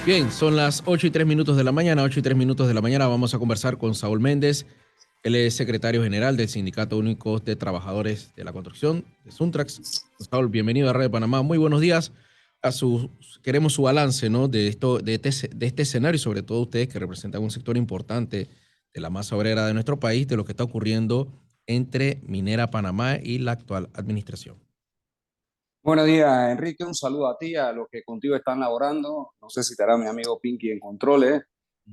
Bien, son las 8:03 de la mañana, 8:03 de la mañana. Vamos a conversar con Saúl Méndez. Él es secretario general del Sindicato Único de Trabajadores de la Construcción, de Suntrax. Saúl, bienvenido a Radio Panamá. Muy buenos días. Queremos su balance, ¿no?, de este escenario, y sobre todo ustedes que representan un sector importante de la masa obrera de nuestro país, de lo que está ocurriendo entre Minera Panamá y la actual administración. Buenos días, Enrique. Un saludo a ti, a los que contigo están laborando. No sé si estará mi amigo Pinky en controles,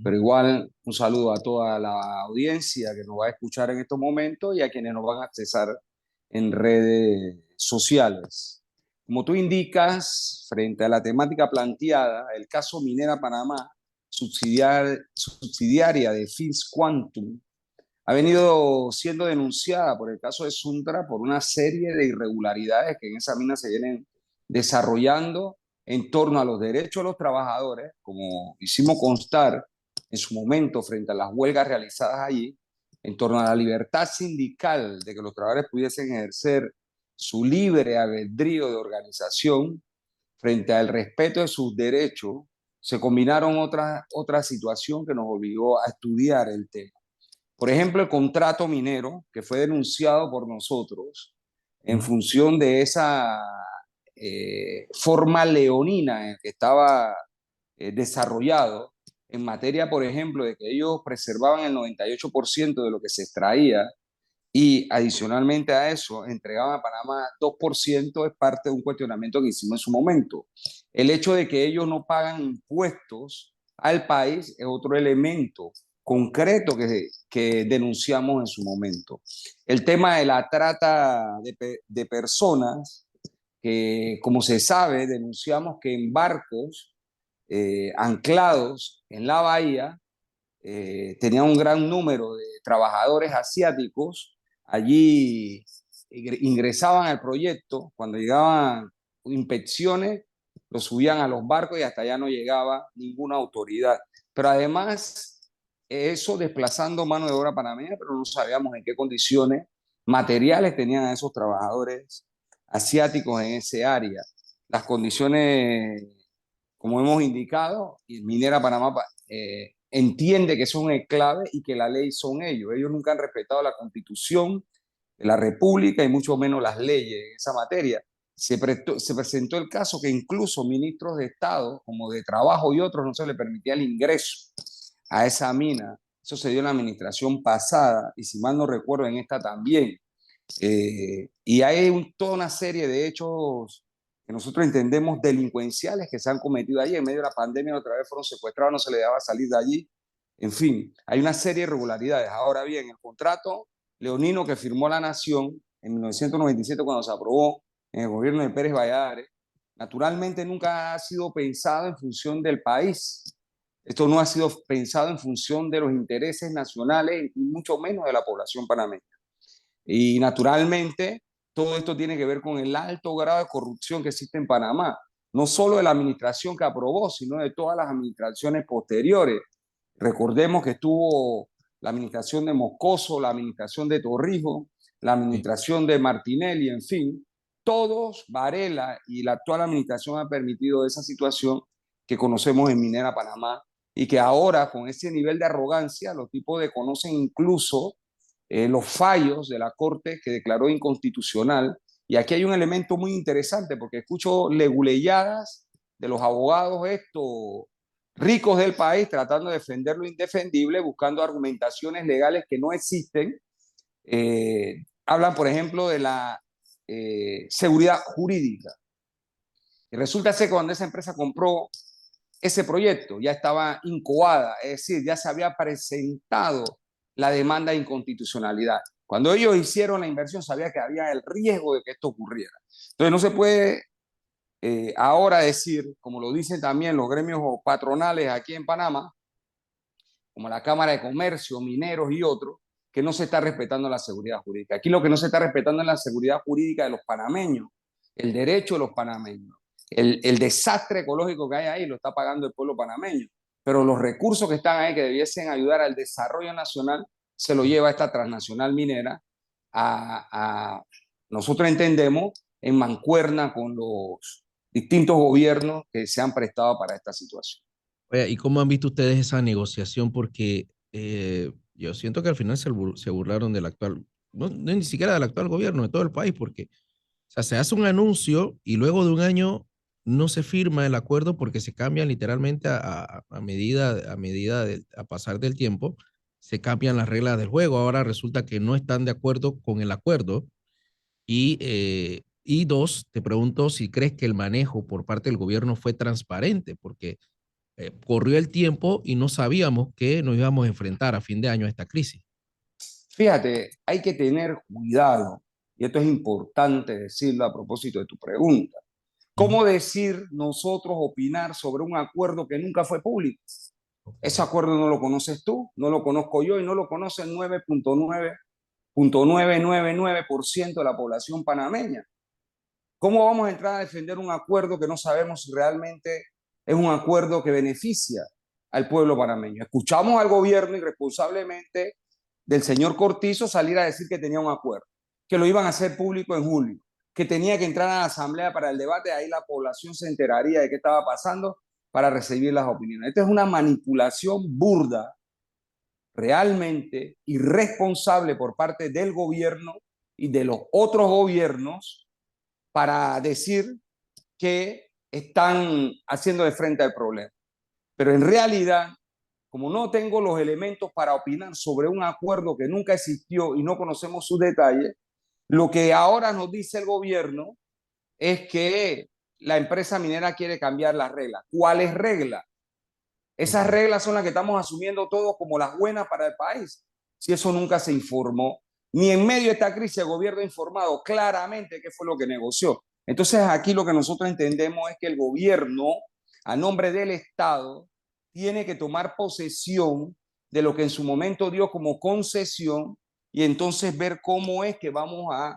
pero igual un saludo a toda la audiencia que nos va a escuchar en estos momentos y a quienes nos van a accesar en redes sociales. Como tú indicas, frente a la temática planteada, el caso Minera Panamá, subsidiaria de Fins Quantum, ha venido siendo denunciada por el caso de Suntra por una serie de irregularidades que en esa mina se vienen desarrollando en torno a los derechos de los trabajadores, como hicimos constar en su momento frente a las huelgas realizadas allí, en torno a la libertad sindical de que los trabajadores pudiesen ejercer su libre albedrío de organización frente al respeto de sus derechos. Se combinaron otra situación que nos obligó a estudiar el tema. Por ejemplo, el contrato minero que fue denunciado por nosotros en función de esa forma leonina en que estaba desarrollado en materia, por ejemplo, de que ellos preservaban el 98% de lo que se extraía y adicionalmente a eso entregaban a Panamá 2%, es parte de un cuestionamiento que hicimos en su momento. El hecho de que ellos no pagan impuestos al país es otro elemento concreto que denunciamos en su momento. El tema de la trata de personas, que como se sabe, denunciamos que en barcos anclados en la bahía tenía un gran número de trabajadores asiáticos. Allí ingresaban al proyecto, cuando llegaban inspecciones, los subían a los barcos y hasta allá no llegaba ninguna autoridad. Pero además, eso desplazando mano de obra panameña, pero no sabíamos en qué condiciones materiales tenían a esos trabajadores asiáticos en ese área. Las condiciones, como hemos indicado, y Minera Panamá entiende que son el clave y que la ley son ellos. Ellos nunca han respetado la Constitución de la República y mucho menos las leyes en esa materia. Se presentó el caso que incluso ministros de Estado, como de Trabajo y otros, no se les permitía el ingreso a esa mina. Eso se dio en la administración pasada y si mal no recuerdo en esta también. Y hay toda una serie de hechos que nosotros entendemos delincuenciales que se han cometido allí. En medio de la pandemia otra vez fueron secuestrados, no se les daba salir de allí. En fin, hay una serie de irregularidades. Ahora bien, el contrato leonino que firmó la Nación en 1997 cuando se aprobó en el gobierno de Pérez Valladares, naturalmente nunca ha sido pensado en función del país. Esto no ha sido pensado en función de los intereses nacionales y mucho menos de la población panameña. Y naturalmente, todo esto tiene que ver con el alto grado de corrupción que existe en Panamá, no solo de la administración que aprobó, sino de todas las administraciones posteriores. Recordemos que estuvo la administración de Moscoso, la administración de Torrijos, la administración de Martinelli, en fin, todos, Varela y la actual administración han permitido esa situación que conocemos en Minera Panamá y que ahora con ese nivel de arrogancia los tipos desconocen incluso los fallos de la Corte que declaró inconstitucional. Y aquí hay un elemento muy interesante porque escucho leguleyadas de los abogados estos ricos del país tratando de defender lo indefendible, buscando argumentaciones legales que no existen. Hablan, por ejemplo, de la seguridad jurídica. Y resulta ser que cuando esa empresa compró ese proyecto ya estaba incoada, es decir, ya se había presentado la demanda de inconstitucionalidad. Cuando ellos hicieron la inversión, sabía que había el riesgo de que esto ocurriera. Entonces, no se puede ahora decir, como lo dicen también los gremios patronales aquí en Panamá, como la Cámara de Comercio, mineros y otros, que no se está respetando la seguridad jurídica. Aquí lo que no se está respetando es la seguridad jurídica de los panameños, el derecho de los panameños. El desastre ecológico que hay ahí lo está pagando el pueblo panameño, pero los recursos que están ahí que debiesen ayudar al desarrollo nacional se lo lleva esta transnacional minera nosotros entendemos, en mancuerna con los distintos gobiernos que se han prestado para esta situación. Oye, ¿y cómo han visto ustedes esa negociación? Porque yo siento que al final se burlaron del actual, no ni siquiera del actual gobierno, de todo el país, porque o sea, se hace un anuncio y luego de un año no se firma el acuerdo porque se cambian literalmente a pasar del tiempo, se cambian las reglas del juego. Ahora resulta que no están de acuerdo con el acuerdo. Y dos, te pregunto si crees que el manejo por parte del gobierno fue transparente, porque corrió el tiempo y no sabíamos que nos íbamos a enfrentar a fin de año a esta crisis. Fíjate, hay que tener cuidado, y esto es importante decirlo a propósito de tu pregunta. Ujú. ¿Cómo decir nosotros opinar sobre un acuerdo que nunca fue público? Ok. Ese acuerdo no lo conoces tú, no lo conozco yo y no lo conoce el 9.999% de la población panameña. ¿Cómo vamos a entrar a defender un acuerdo que no sabemos si realmente es un acuerdo que beneficia al pueblo panameño? Escuchamos al gobierno irresponsablemente del señor Cortizo salir a decir que tenía un acuerdo, que lo iban a hacer público en julio, que tenía que entrar a la asamblea para el debate, ahí la población se enteraría de qué estaba pasando para recibir las opiniones. Esta es una manipulación burda, realmente irresponsable por parte del gobierno y de los otros gobiernos para decir que están haciendo de frente al problema. Pero en realidad, como no tengo los elementos para opinar sobre un acuerdo que nunca existió y no conocemos sus detalles, lo que ahora nos dice el gobierno es que la empresa minera quiere cambiar las reglas. ¿Cuáles reglas? Ok. Esas reglas son las que estamos asumiendo todos como las buenas para el país. Si eso nunca se informó, ni en medio de esta crisis el gobierno ha informado claramente qué fue lo que negoció. Entonces aquí lo que nosotros entendemos es que el gobierno, a nombre del Estado, tiene que tomar posesión de lo que en su momento dio como concesión y entonces ver cómo es que vamos a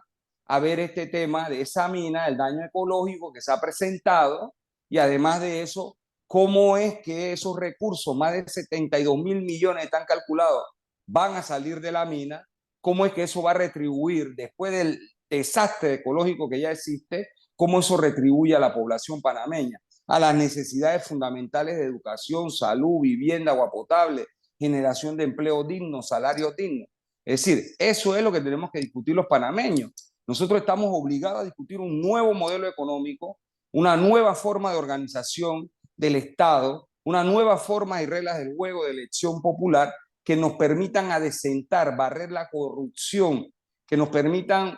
ver este tema de esa mina, el daño ecológico que se ha presentado y además de eso, cómo es que esos recursos, más de 72.000 millones están calculados, van a salir de la mina, cómo es que eso va a retribuir después del desastre ecológico que ya existe, cómo eso retribuye a la población panameña, a las necesidades fundamentales de educación, salud, vivienda, agua potable, generación de empleo digno, salario digno. Es decir, eso es lo que tenemos que discutir los panameños. Nosotros estamos obligados a discutir un nuevo modelo económico, una nueva forma de organización del Estado, una nueva forma y reglas del juego de elección popular que nos permitan adecentar, barrer la corrupción, que nos permitan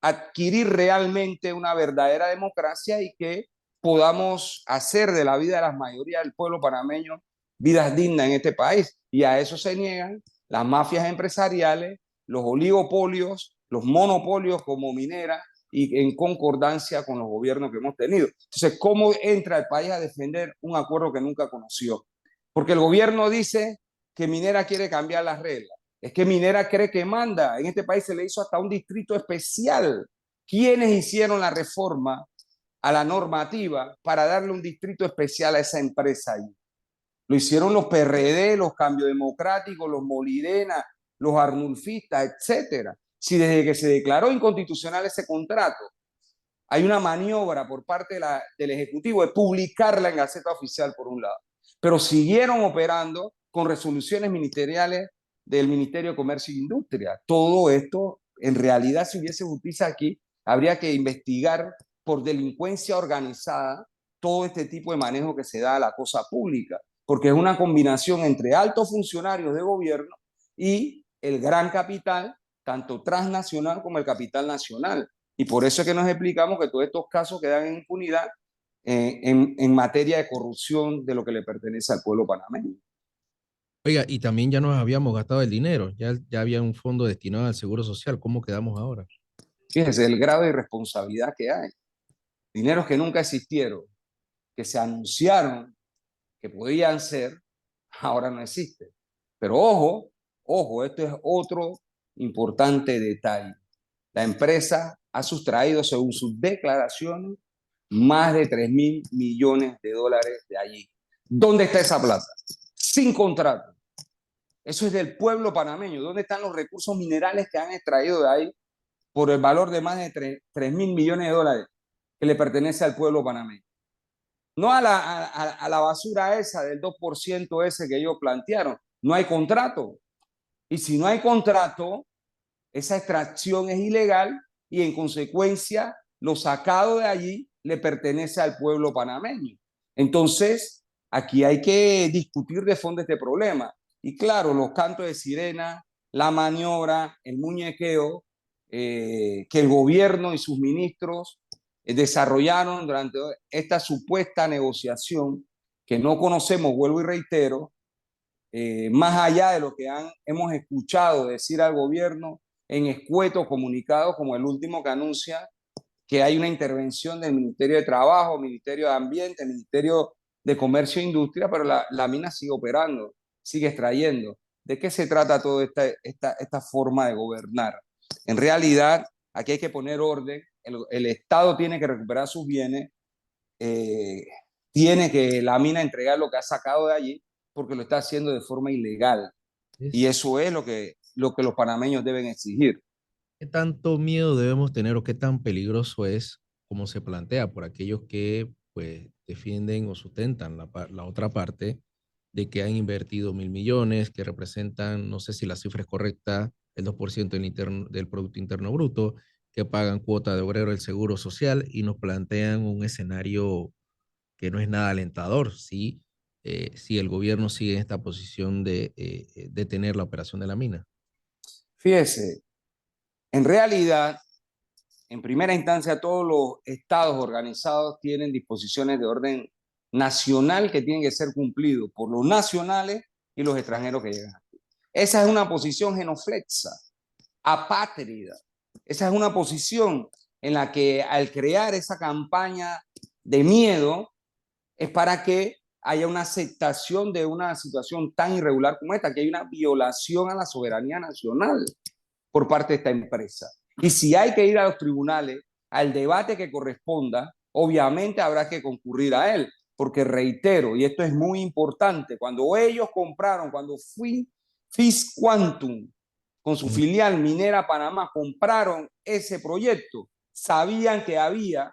adquirir realmente una verdadera democracia y que podamos hacer de la vida de las mayorías del pueblo panameño vidas dignas en este país. Y a eso se niegan las mafias empresariales, los oligopolios, los monopolios como minera y en concordancia con los gobiernos que hemos tenido. Entonces, ¿cómo entra el país a defender un acuerdo que nunca conoció? Porque el gobierno dice que Minera quiere cambiar las reglas. Es que Minera cree que manda. En este país se le hizo hasta un distrito especial. ¿Quiénes hicieron la reforma a la normativa para darle un distrito especial a esa empresa ahí? Lo hicieron los PRD, los Cambio Democráticos, los Molirena, los Arnulfistas, etcétera. Si desde que se declaró inconstitucional ese contrato, hay una maniobra por parte del Ejecutivo de publicarla en Gaceta Oficial, por un lado. Pero siguieron operando con resoluciones ministeriales del Ministerio de Comercio e Industria. Todo esto, en realidad, si hubiese justicia aquí, habría que investigar por delincuencia organizada todo este tipo de manejo que se da a la cosa pública, porque es una combinación entre altos funcionarios de gobierno y el gran capital, tanto transnacional como el capital nacional. Y por eso es que nos explicamos que todos estos casos quedan en impunidad en materia de corrupción de lo que le pertenece al pueblo panameño. Oiga, y también ya nos habíamos gastado el dinero, ya había un fondo destinado al Seguro Social. ¿Cómo quedamos ahora? Fíjese el grado de irresponsabilidad que hay. Dineros que nunca existieron, que se anunciaron que podían ser, ahora no existen. Pero ojo, ojo, esto es otro importante detalle. La empresa ha sustraído, según sus declaraciones, más de 3.000 millones de dólares de allí. ¿Dónde está esa plata? Sin contrato. Eso es del pueblo panameño. ¿Dónde están los recursos minerales que han extraído de ahí por el valor de más de 3.000 millones de dólares que le pertenece al pueblo panameño? no a la basura esa del 2% ese que ellos plantearon. No hay contrato. Y si no hay contrato, esa extracción es ilegal y en consecuencia lo sacado de allí le pertenece al pueblo panameño. Entonces, aquí hay que discutir de fondo este problema. Y claro, los cantos de sirena, la maniobra, el muñequeo que el gobierno y sus ministros desarrollaron durante esta supuesta negociación que no conocemos, vuelvo y reitero, más allá de lo que hemos escuchado decir al gobierno en escuetos comunicados como el último que anuncia que hay una intervención del Ministerio de Trabajo, Ministerio de Ambiente, Ministerio de Comercio e Industria, pero la mina sigue operando, sigue extrayendo. ¿De qué se trata toda esta forma de gobernar? En realidad, aquí hay que poner orden, el Estado tiene que recuperar sus bienes, eh, tiene que la mina entregar lo que ha sacado de allí, porque lo está haciendo de forma ilegal. Y Es, eso es lo que los panameños deben exigir. ¿qué tanto miedo debemos tener o qué tan peligroso es como se plantea por aquellos que pues defienden o sustentan la otra parte de que han invertido 1.000 millones, que representan, no sé si la cifra es correcta, el 2% del Producto Interno Bruto, que pagan cuota de obrero del Seguro Social y nos plantean un escenario que no es nada alentador si el gobierno sigue en esta posición de detener la operación de la mina? Fíjese, en realidad, en primera instancia, todos los estados organizados tienen disposiciones de orden nacional que tienen que ser cumplidos por los nacionales y los extranjeros que llegan. Esa es una posición genoflexa, apátrida. Esa es una posición en la que al crear esa campaña de miedo es para que haya una aceptación de una situación tan irregular como esta, que hay una violación a la soberanía nacional por parte de esta empresa. Y si hay que ir a los tribunales, al debate que corresponda, obviamente habrá que concurrir a él, porque reitero, y esto es muy importante, cuando ellos compraron, cuando Fis Quantum con su filial Minera Panamá compraron ese proyecto, sabían que había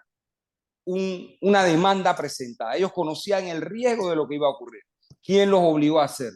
una demanda presentada. Ellos conocían el riesgo de lo que iba a ocurrir. ¿Quién los obligó a hacer?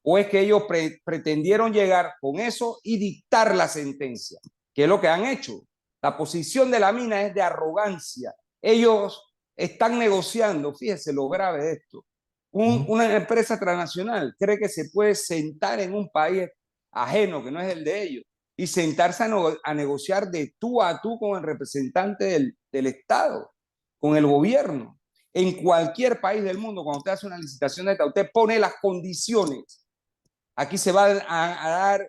¿O es que ellos pretendieron llegar con eso y dictar la sentencia? ¿Qué es lo que han hecho? La posición de la mina es de arrogancia. Ellos están negociando, fíjese lo grave de esto. Una empresa transnacional cree que se puede sentar en un país ajeno, que no es el de ellos, y sentarse a negociar de tú a tú con el representante del Estado, con el gobierno. En cualquier país del mundo, cuando usted hace una licitación de esta, usted pone las condiciones. Aquí se va a dar,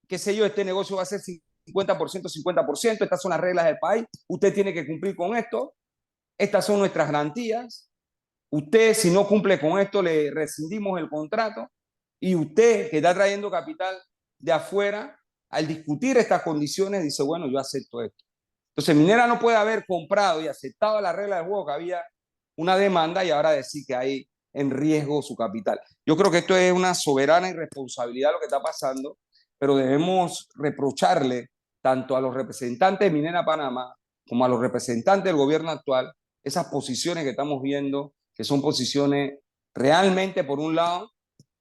qué sé yo, este negocio va a ser 50%, 50%, estas son las reglas del país, usted tiene que cumplir con esto, estas son nuestras garantías, usted si no cumple con esto le rescindimos el contrato y usted que está trayendo capital de afuera, al discutir estas condiciones dice, bueno, yo acepto esto. Entonces Minera no puede haber comprado y aceptado la regla del juego que había una demanda y ahora decir que hay en riesgo su capital. Yo creo que esto es una soberana irresponsabilidad lo que está pasando, pero debemos reprocharle tanto a los representantes de Minera Panamá como a los representantes del gobierno actual esas posiciones que estamos viendo, que son posiciones realmente, por un lado,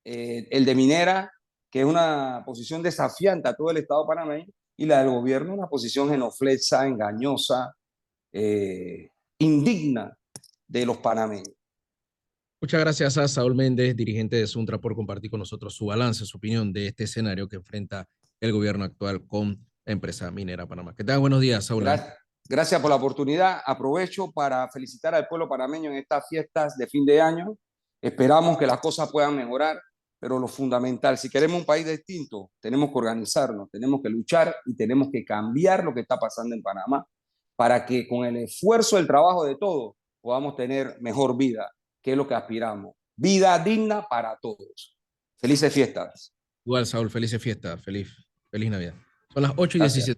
el de Minera, que es una posición desafiante a todo el Estado panameño, y la del gobierno, una posición genoflexa, engañosa, indigna de los panameños. Muchas gracias a Saúl Méndez, dirigente de Suntra, por compartir con nosotros su balance, su opinión de este escenario que enfrenta el gobierno actual con la empresa minera Panamá. Que tenga buenos días, Saúl. Gracias por la oportunidad. Aprovecho para felicitar al pueblo panameño en estas fiestas de fin de año. Esperamos que las cosas puedan mejorar, pero lo fundamental, si queremos un país distinto, tenemos que organizarnos, tenemos que luchar y tenemos que cambiar lo que está pasando en Panamá para que con el esfuerzo del trabajo de todos podamos tener mejor vida, que es lo que aspiramos. Vida digna para todos. Felices fiestas. Igual, Saúl, felices fiestas, feliz Navidad. Son las 8:17. Gracias.